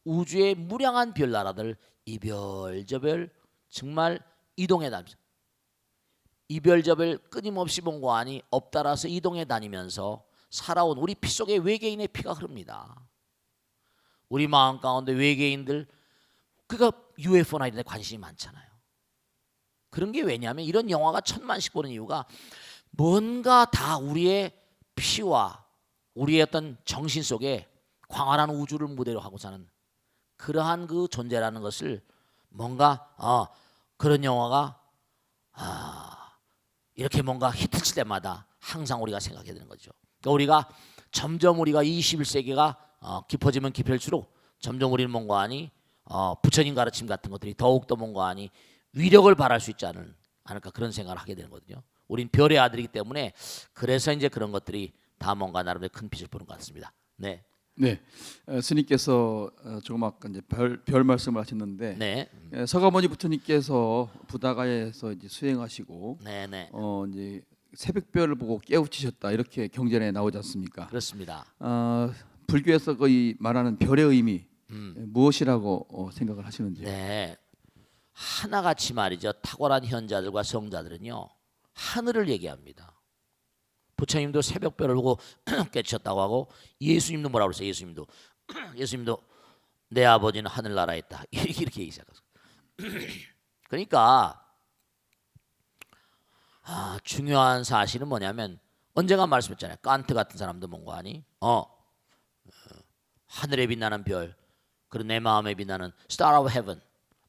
우주의 무량한 별나라들 이별저별 정말 이동해 다니면서 이별저별 끊임없이 본고하니 업따라서 이동해 다니면서 살아온 우리 피 속에 외계인의 피가 흐릅니다. 우리 마음 가운데 외계인들 그러니까 UFO나 이런 데 관심이 많잖아요. 그런 게 왜냐하면 이런 영화가 1,000만씩 보는 이유가 뭔가 다 우리의 피와 우리의 어떤 정신 속에 광활한 우주를 무대로 하고 사는 그러한 그 존재라는 것을 뭔가 그런 영화가 이렇게 뭔가 히트 칠 때마다 항상 우리가 생각해야 되는 거죠. 그러니까 우리가 점점 우리가 21세기가 깊어지면 깊을수록 점점 우리는 뭔가 하니 부처님 가르침 같은 것들이 더욱더 뭔가 하니 위력을 발할 수 있지 않을까 그런 생각을 하게 되는 거거든요. 우린 별의 아들이기 때문에 그래서 이제 그런 것들이 다 뭔가 나름대로 큰 빛을 보는 것 같습니다. 네. 네, 스님께서 조금 아까 이제 별 말씀을 하셨는데 네. 서가모니 부처님께서 부다가에서 이제 수행하시고 네, 네. 이제 새벽별을 보고 깨우치셨다 이렇게 경전에 나오지 않습니까? 그렇습니다. 불교에서 거의 말하는 별의 의미 무엇이라고 생각을 하시는지요? 네. 하나같이 말이죠. 탁월한 현자들과 성자들은요. 하늘을 얘기합니다. 부처님도 새벽별을 보고 깨쳤다고 하고 예수님도 뭐라고 그랬어요? 예수님도 내 아버지는 하늘나라에 있다. 이렇게 얘기 시작했어요. 그러니까 중요한 사실은 뭐냐면 언젠가 말씀했잖아요. 칸트 같은 사람도 뭔가 하니 하늘에 빛나는 별 그리고 내 마음에 빛나는 Star of Heaven,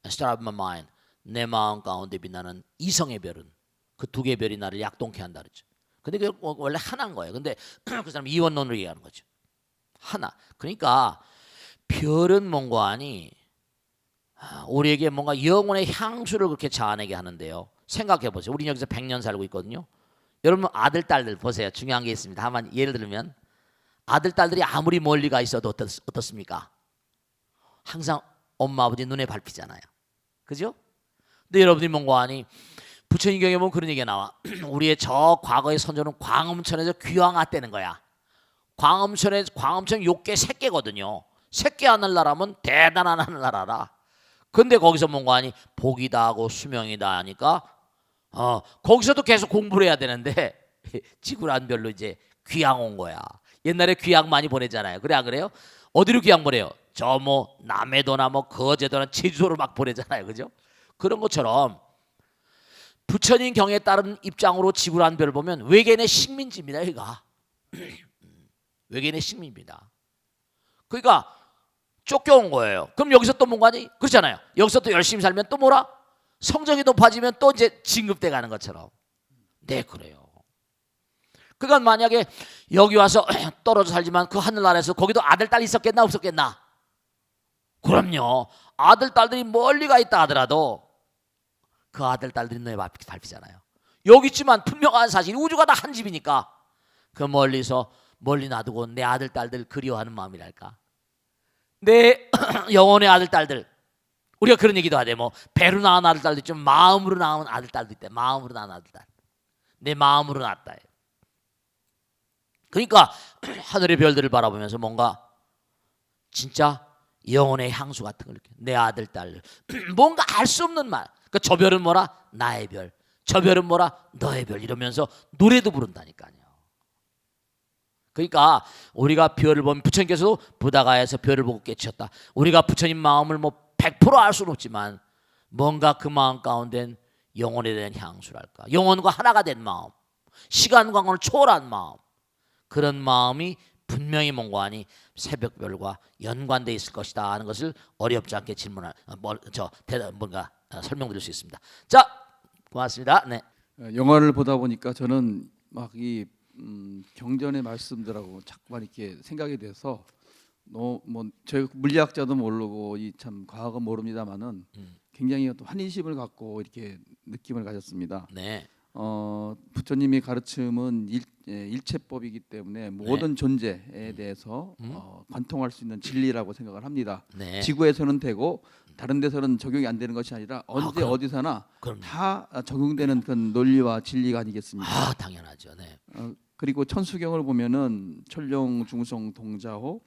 Star of My Mind 내 마음 가운데 빛나는 이성의 별은 그 두 개의 별이 나를 약동케 한다 그랬죠. 근데 그 원래 하나인 거예요. 근데 그 사람 이원론으로 얘기하는 거죠. 하나. 그러니까 별은 뭔가 하니 우리에게 뭔가 영혼의 향수를 그렇게 자아내게 하는데요. 생각해 보세요. 우리 여기서 100년 살고 있거든요. 여러분 아들 딸들 보세요. 중요한 게 있습니다. 한번 예를 들면 아들 딸들이 아무리 멀리 가 있어도 어떻습니까? 항상 엄마 아버지 눈에 밟히잖아요. 그죠? 근데 여러분이 뭔가 하니 부처님 경에 보면 그런 얘기가 나와. 우리의 저 과거의 선조는 광음천에서 귀황했다는 거야. 광음천 욕계 새끼거든요. 새끼 하늘나라면 대단한 하늘나라라. 근데 거기서 뭔가 하니 복이다 하고 수명이다 하니까 거기서도 계속 공부를 해야 되는데 지구란 별로 이제 귀향 온 거야. 옛날에 귀향 많이 보내잖아요. 그래 안 그래요? 어디로 귀향 보내요? 저 뭐 남해도나 뭐 거제도나 제주도로 막 보내잖아요. 그죠? 그런 것처럼 부처님 경에 따른 입장으로 지구란 별을 보면 외계인의 식민지입니다. 여기가 외계인의 식민입니다. 그러니까 쫓겨온 거예요. 그럼 여기서 또 뭔가 하니? 그렇잖아요. 여기서 또 열심히 살면 또 뭐라? 성적이 높아지면 또 이제 진급돼 가는 것처럼. 네, 그래요. 그러니까 만약에 여기 와서 떨어져 살지만 그 하늘나라에서 거기도 아들 딸 있었겠나 없었겠나? 그럼요. 아들 딸들이 멀리 가 있다 하더라도 그 아들 딸들이 눈에 밟히잖아요. 여기 있지만 분명한 사실 우주가 다 한 집이니까 그 멀리 놔두고 내 아들 딸들 그리워하는 마음이랄까. 내 영혼의 아들 딸들. 우리가 그런 얘기도 하대. 뭐 배로 낳은 아들 딸도 있지만 마음으로 낳은 아들 딸도 있대. 마음으로 낳은 아들 딸. 내 마음으로 낳았다. 그러니까 하늘의 별들을 바라보면서 뭔가 진짜 영혼의 향수 같은 걸 느껴. 내 아들 딸들. 뭔가 알 수 없는 말. 그러니까 저 별은 뭐라? 나의 별. 저 별은 뭐라? 너의 별. 이러면서 노래도 부른다니까요. 그러니까 우리가 별을 보면 부처님께서도 부다가에서 별을 보고 깨치셨다. 우리가 부처님 마음을 뭐 100% 알 수는 없지만 뭔가 그 마음 가운데는 영혼에 대한 향수랄까. 영혼과 하나가 된 마음. 시간 광원을 초월한 마음. 그런 마음이 분명히 뭔가 하니 새벽별과 연관돼 있을 것이다 하는 것을 어렵지 않게 설명드릴 수 있습니다. 자, 고맙습니다. 네. 영화를 보다 보니까 저는 막 이 경전의 말씀들하고 자꾸만 이렇게 생각이 돼서 뭐 저희 물리학자도 모르고 이 참 과학은 모릅니다만은 굉장히 또 환희심을 갖고 이렇게 느낌을 가졌습니다. 네. 부처님의 가르침은 일체법이기 때문에 모든 존재에 대해서 관통할 수 있는 진리라고 생각을 합니다. 네. 지구에서는 되고 다른 데서는 적용이 안 되는 것이 아니라 언제 그럼. 어디서나 그럼요. 다 적용되는 그런 논리와 진리가 아니겠습니까? 당연하죠. 네. 그리고 천수경을 보면은 천룡 중성 동자호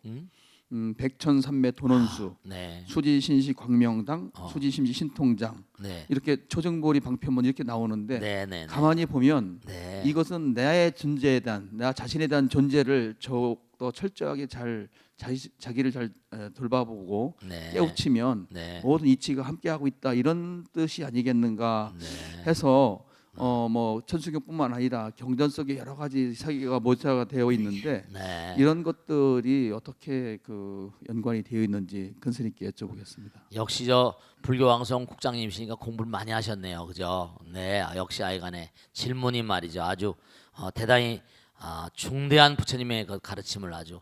백천삼매 돈원수 네. 수지신시 광명당 수지심시 신통장 네. 이렇게 초정보리 방편문 이렇게 나오는데 네. 네. 가만히 보면 네. 이것은 나의 존재에 대한 나 자신에 대한 존재를 더욱더 철저하게 자기를 잘 돌봐보고 네. 깨우치면 네. 모든 이치가 함께하고 있다 이런 뜻이 아니겠는가 네. 해서 뭐 천수경뿐만 아니라 경전 속에 여러 가지 사기가 모자가 되어 있는데 네. 이런 것들이 어떻게 그 연관이 되어 있는지 근스님께 여쭤보겠습니다. 역시 저 불교왕성 국장님이시니까 공부를 많이 하셨네요, 그죠? 네, 역시 아이간의 질문이 말이죠, 아주 대단히 중대한 부처님의 그 가르침을 아주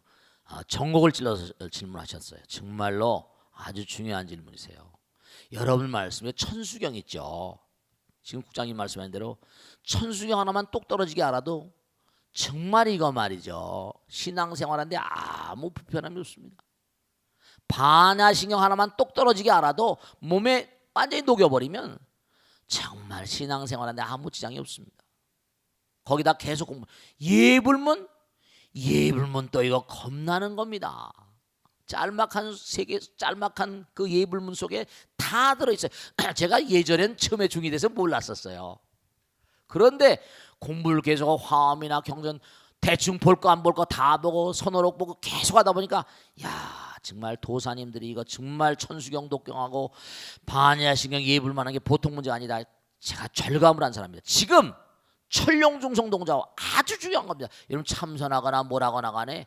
전곡을 찔러서 질문하셨어요. 정말로 아주 중요한 질문이세요. 여러분 말씀에 천수경 있죠. 지금 국장님 말씀하신 대로 천수경 하나만 똑 떨어지게 알아도 정말 이거 말이죠, 신앙생활하는데 아무 불편함이 없습니다. 반야신경 하나만 똑 떨어지게 알아도 몸에 완전히 녹여버리면 정말 신앙생활하는데 아무 지장이 없습니다. 거기다 계속 공부. 예불문 또 이거 겁나는 겁니다. 짤막한 세계, 짤막한 그 예불문 속에 다 들어있어요. 제가 예전엔 처음에 중이 돼서 몰랐었어요. 그런데 공부를 계속 화엄이나 경전 대충 볼 거 안 볼 거 다 보고 선어록 보고 계속 하다 보니까 야, 정말 도사님들이 이거 정말 천수경 독경하고 반야신경 예불만한 게 보통 문제가 아니다. 제가 절감을 한 사람입니다. 지금 철룡중성 동자와 아주 중요한 겁니다. 여러분 참선하거나 뭐라거나 간에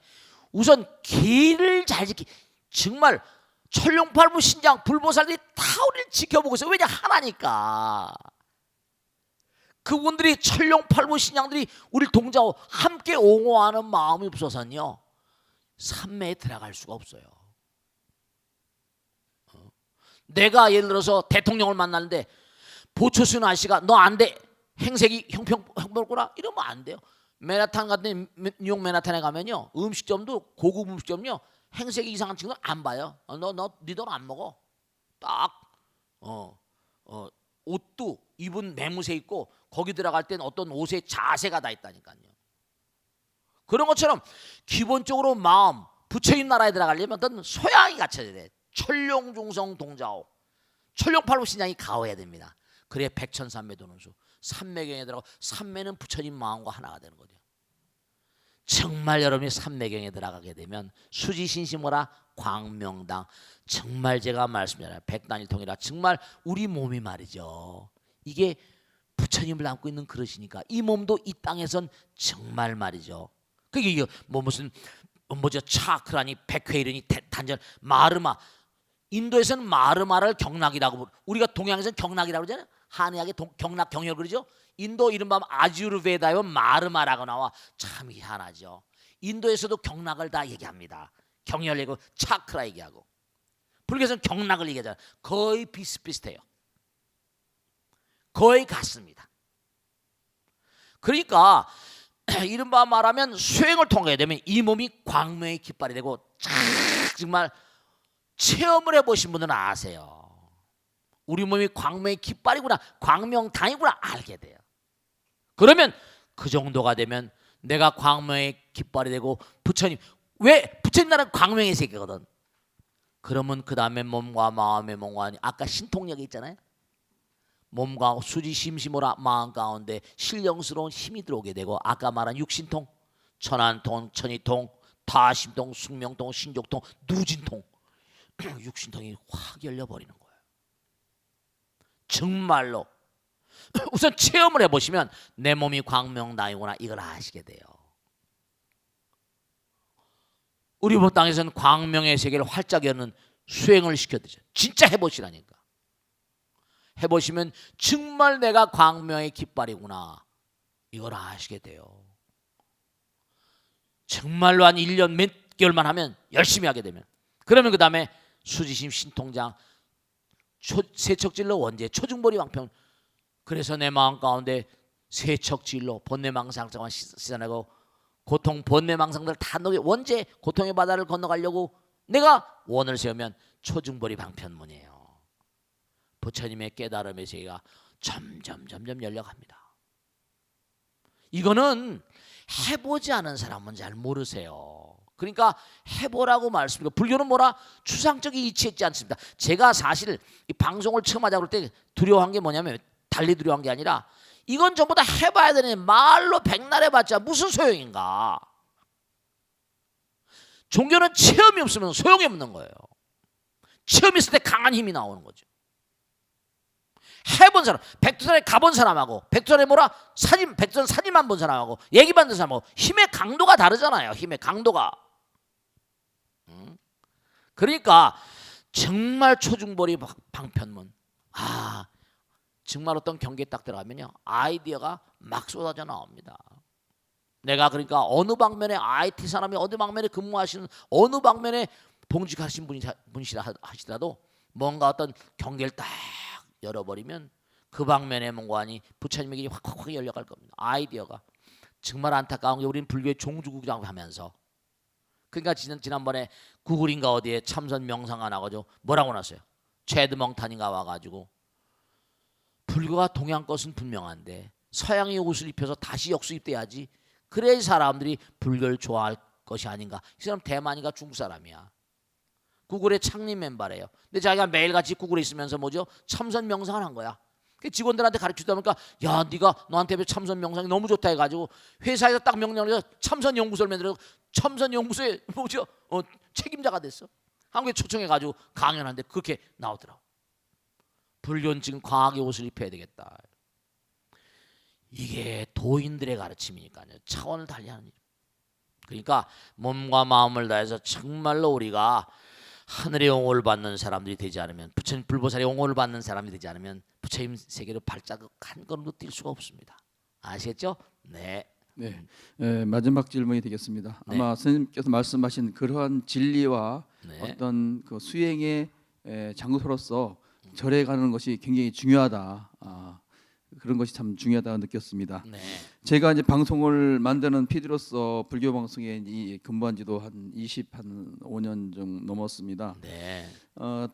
우선 길을 잘 지키. 정말 철룡팔부 신장 불보살들이 다 우리를 지켜보고 있어요. 왜냐, 하나니까. 그분들이 철룡팔부 신장들이 우리 동자와 함께 옹호하는 마음이 없어서는요, 삼매에 들어갈 수가 없어요. 내가 예를 들어서 대통령을 만나는데 보초순 아저씨가 너 안 돼, 행색이 형편없구나 이러면 안 돼요. 맨하탄 같은 뉴욕 맨하탄에 가면요, 음식점도 고급 음식점요, 행색이 이상한 친구는 안 봐요. 네 돈 안 먹어. 딱 옷도 입은 매무새 있고 거기 들어갈 땐 어떤 옷의 자세가 다 있다니까요. 그런 것처럼 기본적으로 마음, 부처님 나라에 들어가려면 어떤 소양이 갖춰져야 돼. 철룡중성 동자호, 철룡팔부 신장이 가워야 됩니다. 그래야 백천삼매 도는 수, 삼매경에 들어가고, 삼매는 부처님 마음과 하나가 되는 거죠. 정말 여러분이 삼매경에 들어가게 되면 수지신심오라 광명당, 정말 제가 말씀드려요, 백단일통이라 정말 우리 몸이 말이죠, 이게 부처님을 담고 있는 그릇이니까 이 몸도 이 땅에선 정말 말이죠, 그게 뭐 무슨 뭐죠, 차크라니 백회이르니 단전 마르마, 인도에서는 마르마를 경락이라고, 우리가 동양에서는 경락이라고 그러잖아요. 한의학의 경락 경혈 그러죠. 인도 이른바 아주르베다에 마르마라고 나와. 참 희한하죠. 인도에서도 경락을 다 얘기합니다. 경혈 얘기고 차크라 얘기하고, 불교에서는 경락을 얘기하잖아요. 거의 비슷비슷해요. 거의 같습니다. 그러니까 이른바 말하면 수행을 통하게 되면 이 몸이 광명의 깃발이 되고, 정말 체험을 해보신 분들은 아세요. 우리 몸이 광명의 깃발이구나, 광명당이구나 알게 돼요. 그러면 그 정도가 되면 내가 광명의 깃발이 되고, 부처님, 왜 부처님 나라는 광명의 세계거든. 그러면 그 다음에 몸과 마음의 몽환이, 아까 신통력이 있잖아요. 몸과 수지심심오라 마음 가운데 신령스러운 힘이 들어오게 되고, 아까 말한 육신통, 천안통, 천이통, 타심통, 숙명통, 신족통, 누진통, 육신통이 확 열려버리는 거예요. 정말로 우선 체험을 해보시면 내 몸이 광명당이구나 이걸 아시게 돼요. 우리 법 땅에서는 광명의 세계를 활짝 여는 수행을 시켜드려요. 진짜 해보시라니까. 해보시면 정말 내가 광명의 깃발이구나 이걸 아시게 돼요. 정말로 한 1년 몇 개월만 하면, 열심히 하게 되면, 그러면 그 다음에 수지심 신통장, 세척질로 원제, 초중보리 왕편, 그래서 내 마음 가운데 세척질로 번뇌망상을 씻어내고, 고통 번뇌망상들 다 녹여 원제, 고통의 바다를 건너가려고 내가 원을 세우면 초중보리 방편문이에요. 부처님의 깨달음의 세계가 점점 열려갑니다. 이거는 해보지 않은 사람은 잘 모르세요. 그러니까 해보라고 말씀드리고, 불교는 뭐라 추상적인 이치했지 않습니다. 제가 사실 이 방송을 처음 하자고 그럴 때 두려워한 게 뭐냐면, 달리 두려워한 게 아니라 이건 전부 다 해봐야 되는, 말로 백날 해봤자 무슨 소용인가. 종교는 체험이 없으면 소용이 없는 거예요. 체험이 있을 때 강한 힘이 나오는 거죠. 해본 사람, 백두산에 가본 사람하고 백두산에 뭐라 사진, 백두산 사진만 본 사람하고 얘기만 듣는 사람하고 힘의 강도가 다르잖아요. 힘의 강도가. 그러니까 정말 초중벌이 방편문. 정말 어떤 경기에 딱 들어가면요, 아이디어가 막 쏟아져 나옵니다. 내가 그러니까 어느 방면에 IT 사람이 어느 방면에 근무하시는 어느 방면에 봉직하신 분이시라 하시더라도 뭔가 어떤 경계를 딱 열어버리면 그 방면에 뭔가니 부처님의 길이 확 열려갈 겁니다. 아이디어가. 정말 안타까운 게 우리는 불교의 종주국이라고 하면서, 그러니까 지난번에 구글인가 어디에 참선 명상가 나가지고 뭐라고 났어요? 최드멍탄인가 와가지고 불교가 동양 것은 분명한데 서양의 옷을 입혀서 다시 역수입돼야지, 그래야 사람들이 불교를 좋아할 것이 아닌가. 이 사람 대만이가 중국 사람이야. 구글의 창립 멤버래요. 근데 자기가 매일같이 구글에 있으면서 뭐죠? 참선 명상을 한 거야. 그 직원들한테 가르치다 보니까 야, 네가 너한테 참선 명상이 너무 좋다 해가지고 회사에서 딱 명령을 해서 참선 연구소를 만들어서 참선 연구소에 뭐죠? 책임자가 됐어. 한국에 초청해가지고 강연하는데 그렇게 나오더라고. 불교는 지금 과학의 옷을 입혀야 되겠다. 이게 도인들의 가르침이니까요. 차원을 달리하는 일. 그러니까 몸과 마음을 다해서 정말로 우리가 하늘의 영혼을 받는 사람들이 되지 않으면, 부처님 불보살의 영혼을 받는 사람이 되지 않으면 부처님 세계로 발자국 한 걸음도 뛸 수가 없습니다. 아시겠죠? 네. 네, 마지막 질문이 되겠습니다. 네. 아마 스님께서 말씀하신 그러한 진리와 네. 어떤 그 수행의 장소로서 절에 가는 것이 굉장히 중요하다. 그런 것이 참 중요하다고 느꼈습니다. 네. 제가 이제 방송을 만드는 PD로서 불교 방송에 근무한 지도 한 25년 좀 넘었습니다. 네.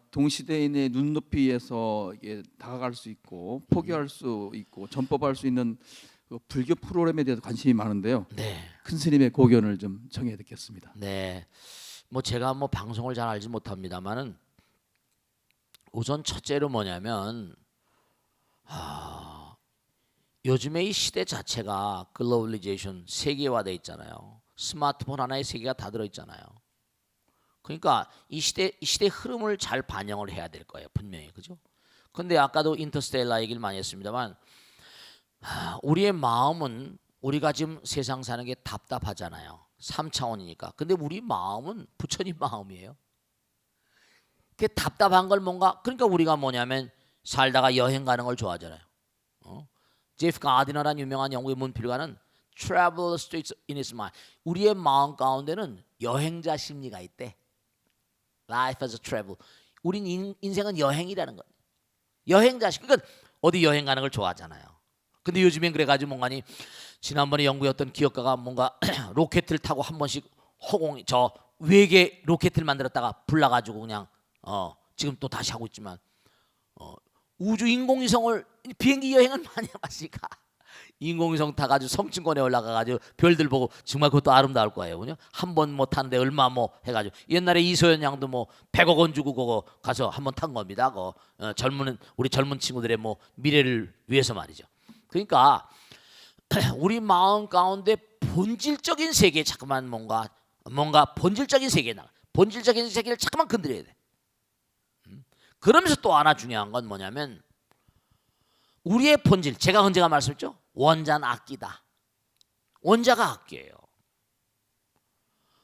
동시대인의 눈높이에서 다가갈 수 있고 포기할 수 있고 전법할 수 있는 그 불교 프로그램에 대해서 관심이 많은데요. 네. 큰 스님의 고견을 좀 청해 듣겠습니다. 네. 뭐 제가 뭐 방송을 잘 알지 못합니다만은 우선 첫째로 뭐냐면 요즘에 이 시대 자체가 글로벌리제이션, 세계화돼 있잖아요. 스마트폰 하나에 세계가 다 들어 있잖아요. 그러니까 이 시대 흐름을 잘 반영을 해야 될 거예요, 분명히. 그죠? 근데 아까도 인터스텔라 얘기를 많이 했습니다만 우리의 마음은, 우리가 지금 세상 사는 게 답답하잖아요. 3차원이니까. 근데 우리 마음은 부처님 마음이에요. 그 답답한 걸 뭔가, 그러니까 우리가 뭐냐면 살다가 여행 가는 걸 좋아하잖아요. 제프 가디너라는 유명한 영국의 문필가는 Travel Streets in His Mind, 우리의 마음 가운데는 여행자 심리가 있대. Life as a travel. 우린 인생은 여행이라는 거예요. 여행자 심리. 그러니까 어디 여행 가는 걸 좋아하잖아요. 근데 요즘엔 그래가지고 뭔가니 지난번에 영국의 어떤 기업가가 뭔가 로켓을 타고 한 번씩 허공, 저 외계 로켓을 만들었다가 불나가지고 그냥 지금 또 다시 하고 있지만 우주 인공위성을, 비행기 여행을 많이 해봤으니까 인공위성 타가지고 성층권에 올라가가지고 별들 보고 정말 그것도 아름다울 거예요. 그죠? 한 번 뭐 타는데 얼마 뭐 해가지고 옛날에 이소연 양도 뭐 100억 원 주고 그거 가서 한 번 탄 겁니다. 우리 젊은 친구들의 뭐 미래를 위해서 말이죠. 그러니까 우리 마음 가운데 본질적인 세계, 자꾸만 뭔가 본질적인 세계에 나가, 본질적인 세계를 자꾸만 건드려야 돼. 그러면서 또 하나 중요한 건 뭐냐면 우리의 본질, 제가 언제가 말씀했죠? 원자는 악기다. 원자가 악기예요.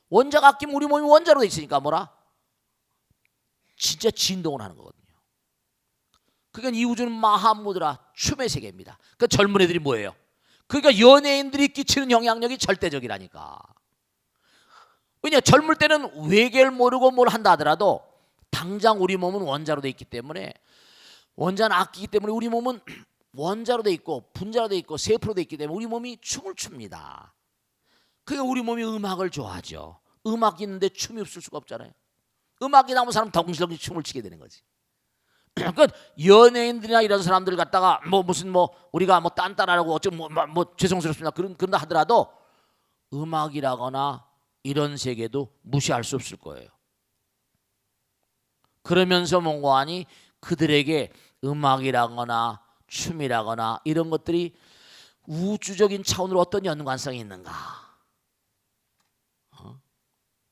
원자가 악기면 우리 몸이 원자로 돼 있으니까 뭐라? 진짜 진동을 하는 거거든요. 그러니까 이 우주는 마하무드라, 춤의 세계입니다. 그러니까 젊은 애들이 뭐예요? 그러니까 연예인들이 끼치는 영향력이 절대적이라니까. 왜냐, 젊을 때는 외계를 모르고 뭘 한다 하더라도 당장 우리 몸은 원자로 돼 있기 때문에, 원자는 악기이기 때문에 우리 몸은 원자로 돼 있고 분자로 돼 있고 세포로 돼 있기 때문에 우리 몸이 춤을 춥니다. 그러니까 우리 몸이 음악을 좋아하죠. 음악이 있는데 춤이 없을 수가 없잖아요. 음악이 나오면 사람 덩실덩실 춤을 추게 되는 거지. 그러니까 연예인들이나 이런 사람들 갖다가 우리가 딴딴하라고 어쩌면 죄송스럽습니다. 그런다 하더라도 음악이라거나 이런 세계도 무시할 수 없을 거예요. 그러면서 뭔가하니 그들에게 음악이라거나 춤이라거나 이런 것들이 우주적인 차원으로 어떤 연관성이 있는가,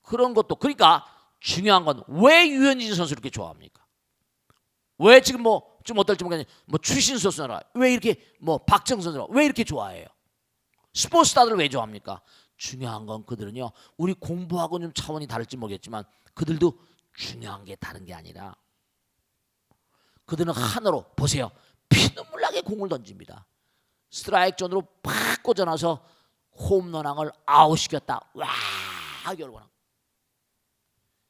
그런 것도. 그러니까 중요한 건 왜 유현진 선수 이렇게 좋아합니까? 왜 지금 좀 어떨지 모르겠는데 뭐 추신수 선수라 왜 이렇게 뭐 박정 선수라 왜 이렇게 좋아해요? 스포츠 스타들을 왜 좋아합니까? 중요한 건 그들은요 우리 공부하고 좀 차원이 다를지 모르겠지만 그들도 중요한 게 다른 게 아니라 그들은 하나로 보세요. 피눈물 나게 공을 던집니다. 스트라이크 존으로 팍 꽂아놔서 홈런왕을 아웃시켰다. 와 결과는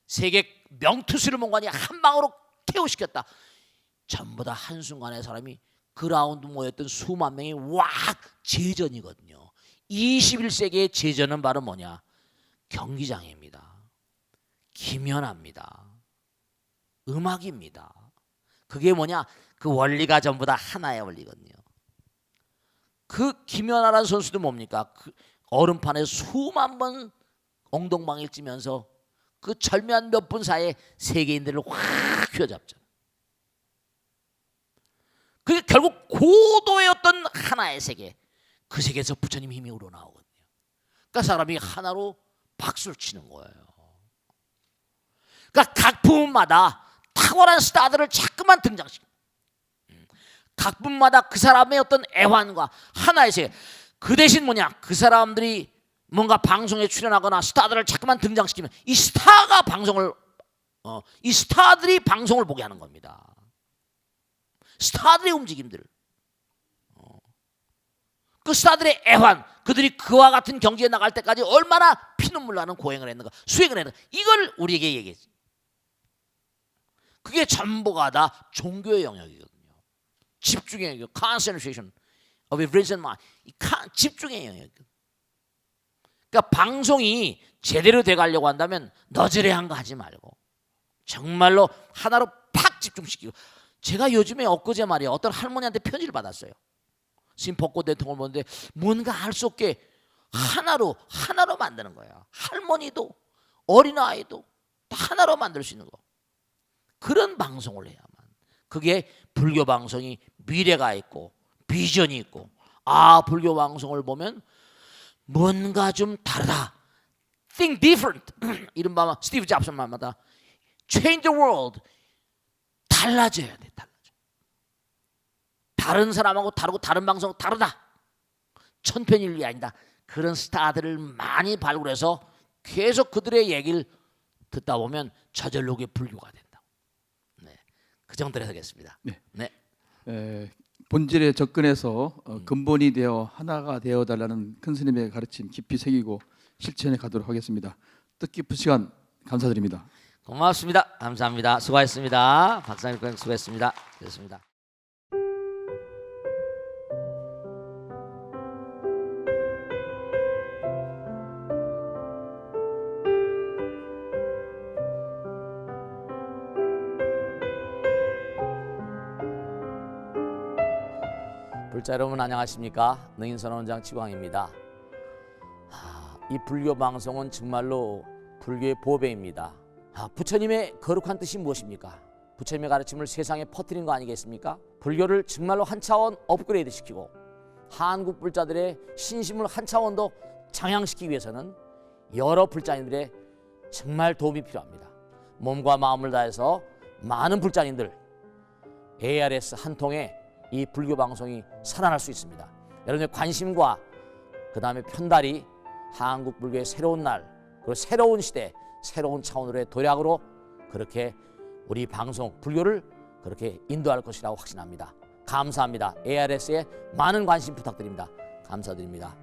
세계 명투수를 몽관이 한 방으로 KO시켰다. 전부 다 한순간에 사람이 그라운드 모였던 수만 명이 와 제전이거든요. 21세기의 제전은 바로 뭐냐? 경기장입니다. 김연아입니다. 음악입니다. 그게 뭐냐? 그 원리가 전부 다 하나의 원리거든요. 그 김연아라는 선수도 뭡니까? 그 얼음판에 수만 번 엉덩방을 찌면서 그 절묘한 몇 분 사이에 세계인들을 확 휘어잡잖아요. 그게 결국 고도의 어떤 하나의 세계, 그 세계에서 부처님 힘이 우러나오거든요. 그러니까 사람이 하나로 박수를 치는 거예요. 그러니까 각 부분마다 탁월한 스타들을 자꾸만 등장시킵니다. 각 부분마다 그 사람의 어떤 애환과 하나의 세계. 그 대신 뭐냐? 그 사람들이 뭔가 방송에 출연하거나 스타들을 자꾸만 등장시키면 이 스타가 방송을 이 스타들이 방송을 보게 하는 겁니다. 스타들의 움직임들, 그 스타들의 애환, 그들이 그와 같은 경기에 나갈 때까지 얼마나 피눈물 나는 고행을 했는가, 수행을 했는가, 이걸 우리에게 얘기했어요. 그게 전부가 다 종교의 영역이거든요. 집중의 영역, concentration of a reason mind, 집중의 영역이거든요. 그러니까 방송이 제대로 돼가려고 한다면 너저리한 거 하지 말고 정말로 하나로 팍 집중시키고. 제가 요즘에 엊그제 말이에요. 어떤 할머니한테 편지를 받았어요. 신벚꽃 대통령을 보는데 뭔가 알 수 없게 하나로 만드는 거야. 할머니도 어린아이도 다 하나로 만들 수 있는 거. 그런 방송을 해야만. 그게 불교 방송이 미래가 있고 비전이 있고, 아 불교 방송을 보면 뭔가 좀 다르다. Think different. 이른바 스티브 잡스 말마다 change the world. 달라져야 돼. 달라져. 다른 사람하고 다르고 다른 방송하고 다르다. 천편일률이 아니다. 그런 스타들을 많이 발굴해서 계속 그들의 얘기를 듣다 보면 저절로 그게 불교가 된다. 네, 그 정도로 하겠습니다. 네. 네. 본질에 접근해서 근본이 되어 하나가 되어 달라는 큰 스님의 가르침 깊이 새기고 실천해 가도록 하겠습니다. 뜻깊은 시간 감사드립니다. 고맙습니다. 감사합니다. 수고하셨습니다. 박사님 수고했습니다. 됐습니다. 불자 여러분 안녕하십니까? 능인선원장 치광입니다. 이 불교 방송은 정말로 불교의 보배입니다. 부처님의 거룩한 뜻이 무엇입니까? 부처님의 가르침을 세상에 퍼뜨린 거 아니겠습니까? 불교를 정말로 한 차원 업그레이드 시키고 한국 불자들의 신심을 한 차원 더 장향시키기 위해서는 여러 불자님들의 정말 도움이 필요합니다. 몸과 마음을 다해서 많은 불자님들 ARS 한 통에 이 불교 방송이 살아날 수 있습니다. 여러분의 관심과 그 다음에 편달이 한국 불교의 새로운 날, 그리고 새로운 시대, 새로운 차원으로의 도약으로 그렇게 우리 방송 불교를 그렇게 인도할 것이라고 확신합니다. 감사합니다. ARS에 많은 관심 부탁드립니다. 감사드립니다.